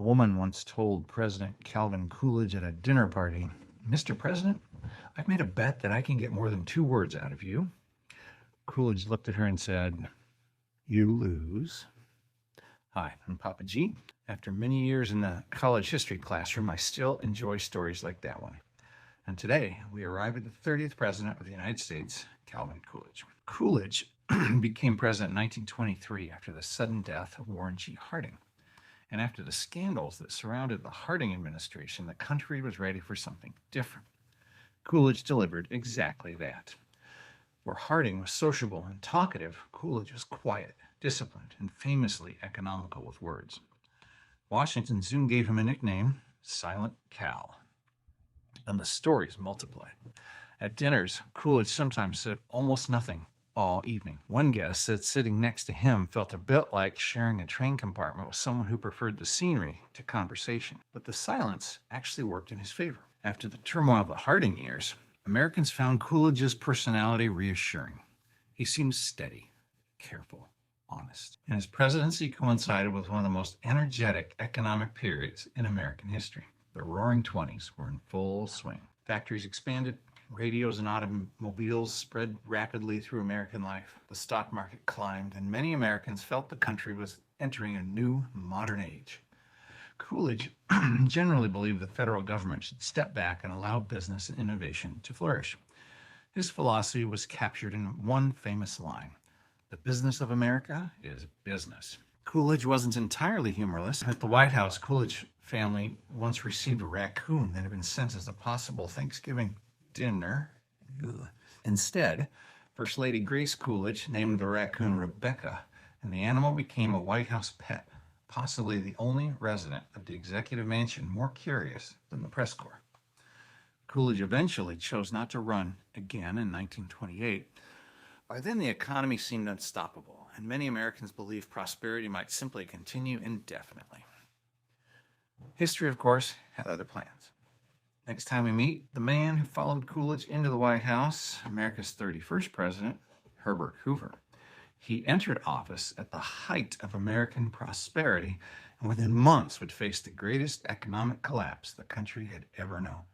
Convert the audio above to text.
A woman once told President Calvin Coolidge at a dinner party, "Mr. President, I've made a bet that I can get more than 2 words out of you." Coolidge looked at her and said, "You lose." Hi, I'm Papa G. After many years in the college history classroom, I still enjoy stories like that one. And today, we arrive at the 30th President of the United States, Calvin Coolidge. Coolidge became president in 1923 after the sudden death of Warren G. Harding. And after the scandals that surrounded the Harding administration, the country was ready for something different. Coolidge delivered exactly that. Where Harding was sociable and talkative, Coolidge was quiet, disciplined, and famously economical with words. Washington soon gave him a nickname, Silent Cal. And the stories multiplied. At dinners, Coolidge sometimes said almost nothing all evening. One guest said sitting next to him felt a bit like sharing a train compartment with someone who preferred the scenery to conversation. But the silence actually worked in his favor. After the turmoil of the Harding years, Americans found Coolidge's personality reassuring. He seemed steady, careful, honest. And his presidency coincided with one of the most energetic economic periods in American history. The roaring 20s were in full swing. Factories expanded, radios and automobiles spread rapidly through American life. The stock market climbed, and many Americans felt the country was entering a new modern age. Coolidge generally believed the federal government should step back and allow business and innovation to flourish. His philosophy was captured in one famous line: "The business of America is business." Coolidge wasn't entirely humorless. At the White House, Coolidge family once received a raccoon that had been sent as a possible Thanksgiving dinner. Instead, First Lady Grace Coolidge named the raccoon Rebecca, and the animal became a White House pet, possibly the only resident of the executive mansion more curious than the press corps. Coolidge eventually chose not to run again in 1928. By then, the economy seemed unstoppable, and many Americans believed prosperity might simply continue indefinitely. History, of course, had other plans. Next time we meet, the man who followed Coolidge into the White House, America's 31st president, Herbert Hoover. He entered office at the height of American prosperity and within months would face the greatest economic collapse the country had ever known.